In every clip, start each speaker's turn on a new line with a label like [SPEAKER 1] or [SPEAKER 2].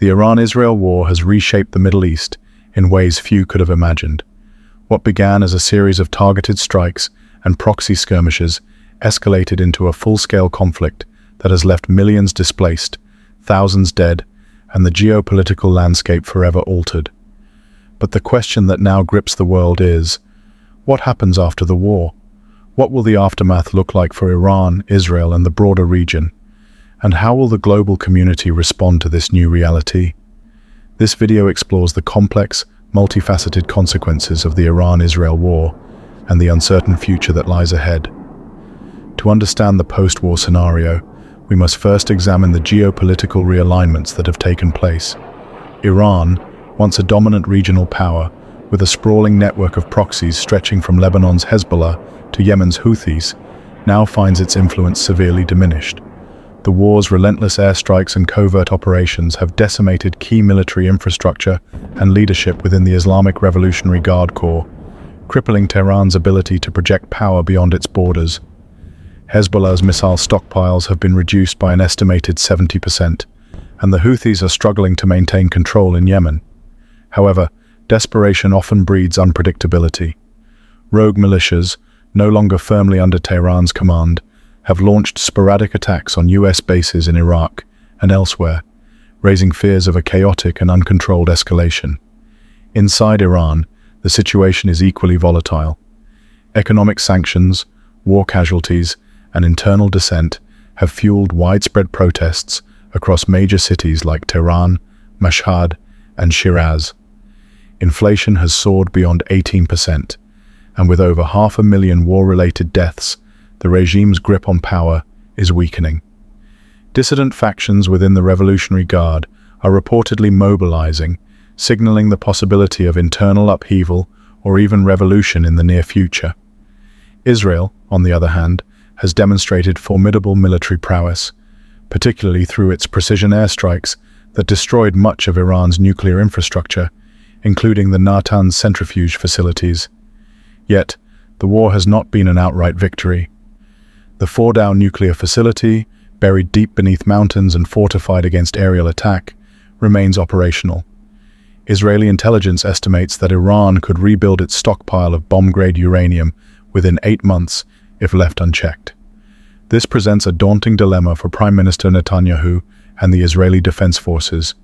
[SPEAKER 1] The Iran-Israel war has reshaped the Middle East in ways few could have imagined. What began as a series of targeted strikes and proxy skirmishes escalated into a full-scale conflict that has left millions displaced, thousands dead, and the geopolitical landscape forever altered. But the question that now grips the world is, what happens after the war? What will the aftermath look like for Iran, Israel, and the broader region? And how will the global community respond to this new reality? This video explores the complex, multifaceted consequences of the Iran-Israel war and the uncertain future that lies ahead. To understand the post-war scenario, we must first examine the geopolitical realignments that have taken place. Iran, once a dominant regional power, with a sprawling network of proxies stretching from Lebanon's Hezbollah to Yemen's Houthis, now finds its influence severely diminished. The war's relentless airstrikes and covert operations have decimated key military infrastructure and leadership within the Islamic Revolutionary Guard Corps, crippling Tehran's ability to project power beyond its borders. Hezbollah's missile stockpiles have been reduced by an estimated 70%, and the Houthis are struggling to maintain control in Yemen. However, desperation often breeds unpredictability. Rogue militias, no longer firmly under Tehran's command, have launched sporadic attacks on US bases in Iraq and elsewhere, raising fears of a chaotic and uncontrolled escalation. Inside Iran, the situation is equally volatile. Economic sanctions, war casualties, and internal dissent have fueled widespread protests across major cities like Tehran, Mashhad, and Shiraz. Inflation has soared beyond 18%, and with over 500,000 war-related deaths, the regime's grip on power is weakening. Dissident factions within the Revolutionary Guard are reportedly mobilizing, signaling the possibility of internal upheaval or even revolution in the near future. Israel, on the other hand, has demonstrated formidable military prowess, particularly through its precision airstrikes that destroyed much of Iran's nuclear infrastructure, including the Natanz centrifuge facilities. Yet, the war has not been an outright victory. The Fordow nuclear facility, buried deep beneath mountains and fortified against aerial attack, remains operational. Israeli intelligence estimates that Iran could rebuild its stockpile of bomb-grade uranium within 8 months if left unchecked. This presents a daunting dilemma for Prime Minister Netanyahu and the Israeli Defense Forces,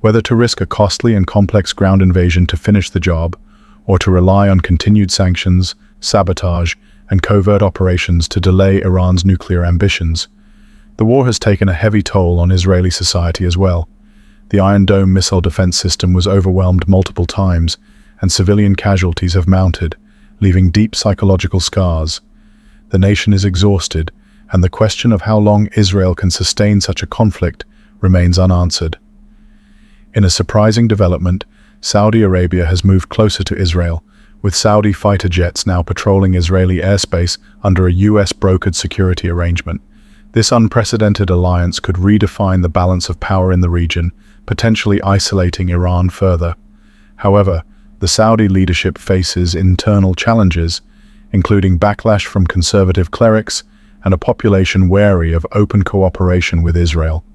[SPEAKER 1] whether to risk a costly and complex ground invasion to finish the job, or to rely on continued sanctions, sabotage, and covert operations to delay Iran's nuclear ambitions. The war has taken a heavy toll on Israeli society as well. The Iron Dome missile defense system was overwhelmed multiple times, and civilian casualties have mounted, leaving deep psychological scars. The nation is exhausted, and the question of how long Israel can sustain such a conflict remains unanswered. In a surprising development, Saudi Arabia has moved closer to Israel, with Saudi fighter jets now patrolling Israeli airspace under a US-brokered security arrangement. This unprecedented alliance could redefine the balance of power in the region, potentially isolating Iran further. However, the Saudi leadership faces internal challenges, including backlash from conservative clerics and a population wary of open cooperation with Israel.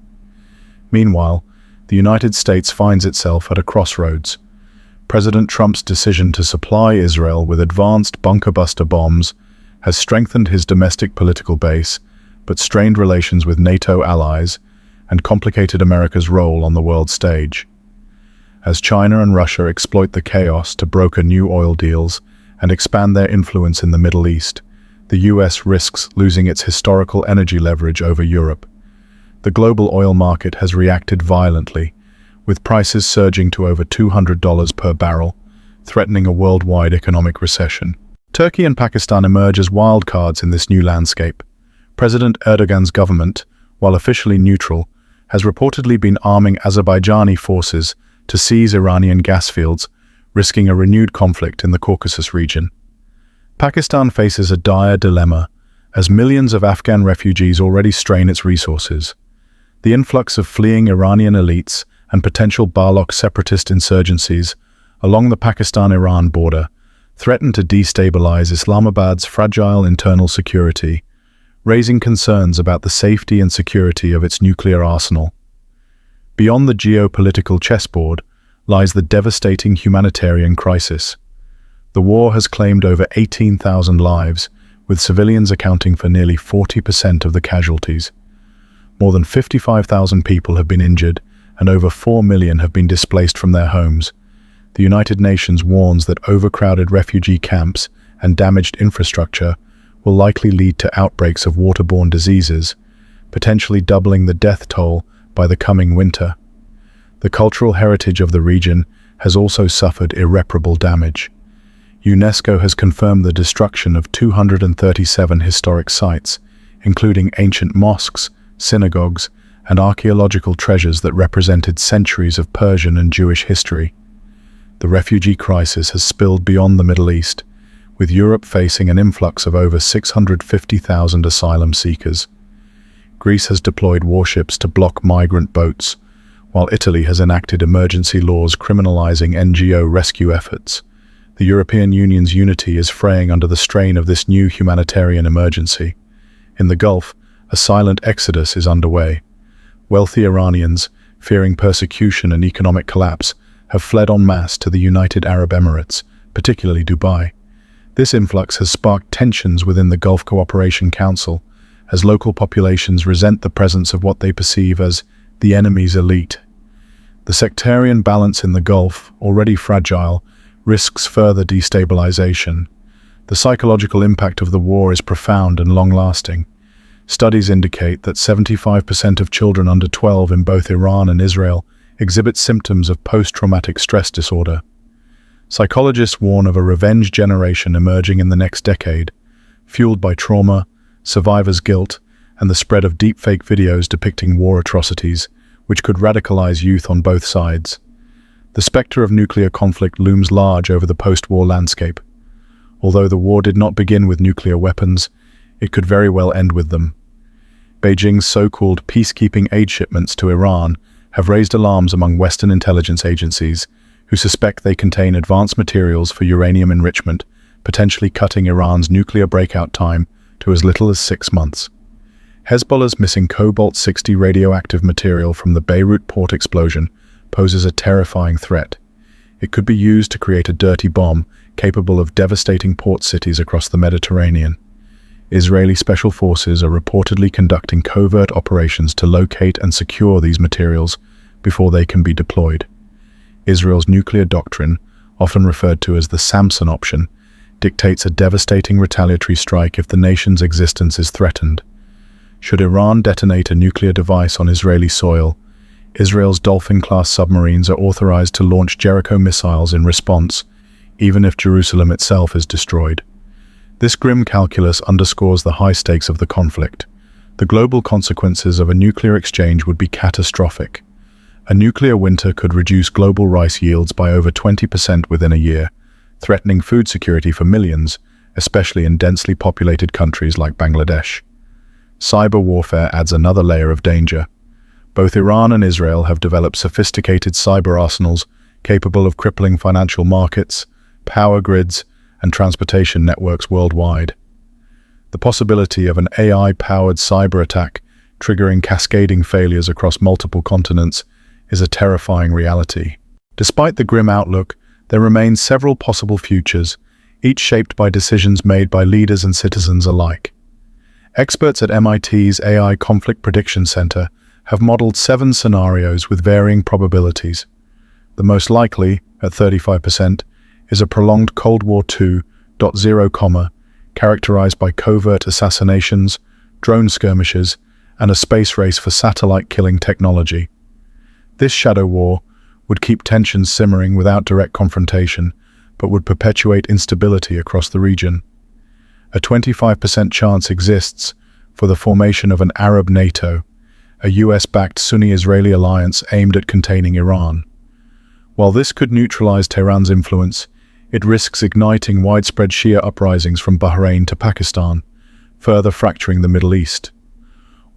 [SPEAKER 1] Meanwhile, the United States finds itself at a crossroads. President Trump's decision to supply Israel with advanced bunker-buster bombs has strengthened his domestic political base, but strained relations with NATO allies and complicated America's role on the world stage. As China and Russia exploit the chaos to broker new oil deals and expand their influence in the Middle East, the US risks losing its historical energy leverage over Europe. The global oil market has reacted violently, with prices surging to over $200 per barrel, threatening a worldwide economic recession. Turkey and Pakistan emerge as wildcards in this new landscape. President Erdogan's government, while officially neutral, has reportedly been arming Azerbaijani forces to seize Iranian gas fields, risking a renewed conflict in the Caucasus region. Pakistan faces a dire dilemma, as millions of Afghan refugees already strain its resources. The influx of fleeing Iranian elites and potential Baloch separatist insurgencies along the Pakistan-Iran border threaten to destabilize Islamabad's fragile internal security, raising concerns about the safety and security of its nuclear arsenal. Beyond the geopolitical chessboard lies the devastating humanitarian crisis. The war has claimed over 18,000 lives, with civilians accounting for nearly 40% of the casualties. More than 55,000 people have been injured, and over 4 million have been displaced from their homes. The United Nations warns that overcrowded refugee camps and damaged infrastructure will likely lead to outbreaks of waterborne diseases, potentially doubling the death toll by the coming winter. The cultural heritage of the region has also suffered irreparable damage. UNESCO has confirmed the destruction of 237 historic sites, including ancient mosques, synagogues, and archaeological treasures that represented centuries of Persian and Jewish history. The refugee crisis has spilled beyond the Middle East, with Europe facing an influx of over 650,000 asylum seekers. Greece has deployed warships to block migrant boats, while Italy has enacted emergency laws criminalizing NGO rescue efforts. The European Union's unity is fraying under the strain of this new humanitarian emergency. In the Gulf, a silent exodus is underway. Wealthy Iranians, fearing persecution and economic collapse, have fled en masse to the United Arab Emirates, particularly Dubai. This influx has sparked tensions within the Gulf Cooperation Council, as local populations resent the presence of what they perceive as the enemy's elite. The sectarian balance in the Gulf, already fragile, risks further destabilization. The psychological impact of the war is profound and long-lasting. Studies indicate that 75% of children under 12 in both Iran and Israel exhibit symptoms of post-traumatic stress disorder. Psychologists warn of a revenge generation emerging in the next decade, fueled by trauma, survivor's guilt, and the spread of deepfake videos depicting war atrocities, which could radicalize youth on both sides. The specter of nuclear conflict looms large over the post-war landscape. Although the war did not begin with nuclear weapons, it could very well end with them. Beijing's so-called peacekeeping aid shipments to Iran have raised alarms among Western intelligence agencies, who suspect they contain advanced materials for uranium enrichment, potentially cutting Iran's nuclear breakout time to as little as 6 months. Hezbollah's missing cobalt-60 radioactive material from the Beirut port explosion poses a terrifying threat. It could be used to create a dirty bomb capable of devastating port cities across the Mediterranean. Israeli special forces are reportedly conducting covert operations to locate and secure these materials before they can be deployed. Israel's nuclear doctrine, often referred to as the Samson option, dictates a devastating retaliatory strike if the nation's existence is threatened. Should Iran detonate a nuclear device on Israeli soil, Israel's Dolphin-class submarines are authorized to launch Jericho missiles in response, even if Jerusalem itself is destroyed. This grim calculus underscores the high stakes of the conflict. The global consequences of a nuclear exchange would be catastrophic. A nuclear winter could reduce global rice yields by over 20% within a year, threatening food security for millions, especially in densely populated countries like Bangladesh. Cyber warfare adds another layer of danger. Both Iran and Israel have developed sophisticated cyber arsenals capable of crippling financial markets, power grids, and transportation networks worldwide. The possibility of an AI-powered cyber attack triggering cascading failures across multiple continents is a terrifying reality. Despite the grim outlook, there remain several possible futures, each shaped by decisions made by leaders and citizens alike. Experts at MIT's AI Conflict Prediction Center have modeled 7 scenarios with varying probabilities. The most likely, at 35%, is a prolonged Cold War 2.0, characterized by covert assassinations, drone skirmishes, and a space race for satellite-killing technology. This shadow war would keep tensions simmering without direct confrontation, but would perpetuate instability across the region. A 25% chance exists for the formation of an Arab NATO, a US-backed Sunni-Israeli alliance aimed at containing Iran. While this could neutralize Tehran's influence, it risks igniting widespread Shia uprisings from Bahrain to Pakistan, further fracturing the Middle East.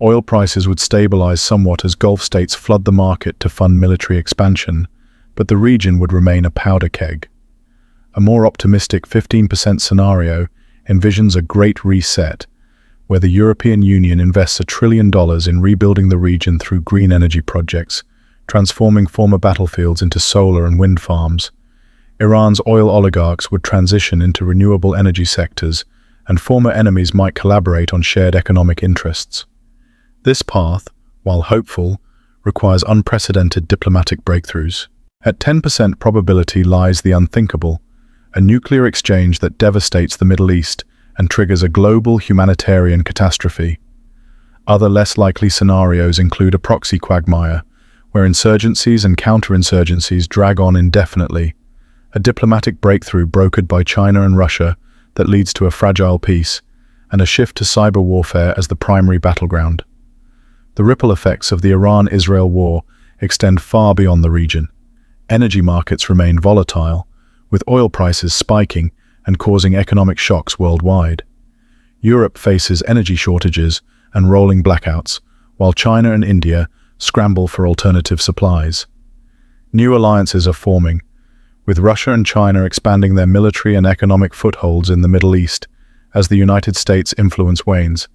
[SPEAKER 1] Oil prices would stabilize somewhat as Gulf states flood the market to fund military expansion, but the region would remain a powder keg. A more optimistic 15% scenario envisions a great reset, where the European Union invests $1 trillion in rebuilding the region through green energy projects, transforming former battlefields into solar and wind farms. Iran's oil oligarchs would transition into renewable energy sectors, and former enemies might collaborate on shared economic interests. This path, while hopeful, requires unprecedented diplomatic breakthroughs. At 10% probability lies the unthinkable, a nuclear exchange that devastates the Middle East and triggers a global humanitarian catastrophe. Other less likely scenarios include a proxy quagmire, where insurgencies and counterinsurgencies drag on indefinitely, a diplomatic breakthrough brokered by China and Russia that leads to a fragile peace, and a shift to cyber warfare as the primary battleground. The ripple effects of the Iran-Israel war extend far beyond the region. Energy markets remain volatile, with oil prices spiking and causing economic shocks worldwide. Europe faces energy shortages and rolling blackouts, while China and India scramble for alternative supplies. New alliances are forming, with Russia and China expanding their military and economic footholds in the Middle East as the United States' influence wanes.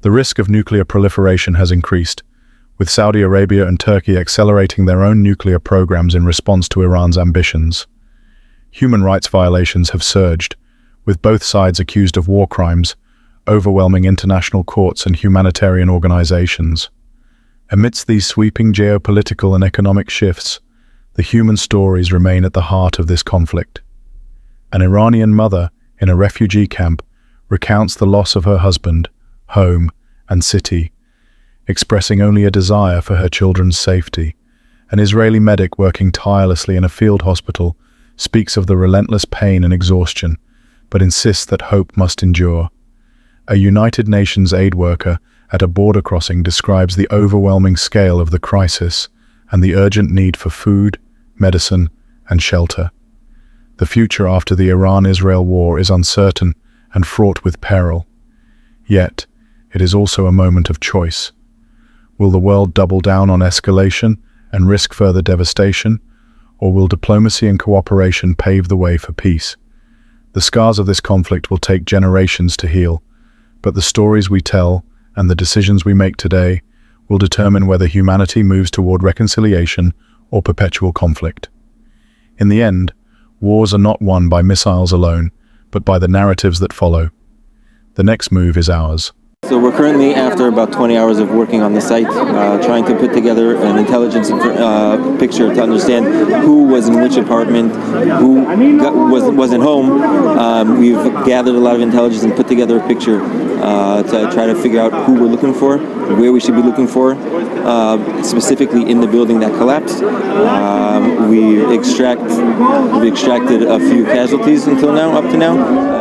[SPEAKER 1] The risk of nuclear proliferation has increased, with Saudi Arabia and Turkey accelerating their own nuclear programs in response to Iran's ambitions. Human rights violations have surged, with both sides accused of war crimes, overwhelming international courts and humanitarian organizations. Amidst these sweeping geopolitical and economic shifts, the human stories remain at the heart of this conflict. An Iranian mother in a refugee camp recounts the loss of her husband, home, and city, expressing only a desire for her children's safety. An Israeli medic working tirelessly in a field hospital speaks of the relentless pain and exhaustion, but insists that hope must endure. A United Nations aid worker at a border crossing describes the overwhelming scale of the crisis and the urgent need for food, medicine, and shelter. The future after the Iran-Israel war is uncertain and fraught with peril. Yet, it is also a moment of choice. Will the world double down on escalation and risk further devastation, or will diplomacy and cooperation pave the way for peace? The scars of this conflict will take generations to heal, but the stories we tell and the decisions we make today will determine whether humanity moves toward reconciliation or perpetual conflict. In the end, wars are not won by missiles alone, but by the narratives that follow. The next move is ours.
[SPEAKER 2] So we're currently, after about 20 hours of working on the site, trying to put together an intelligence picture to understand who was in which apartment, who wasn't home. We've gathered a lot of intelligence and put together a picture to try to figure out who we're looking for, where we should be looking for, specifically in the building that collapsed. We've extracted a few casualties up to now.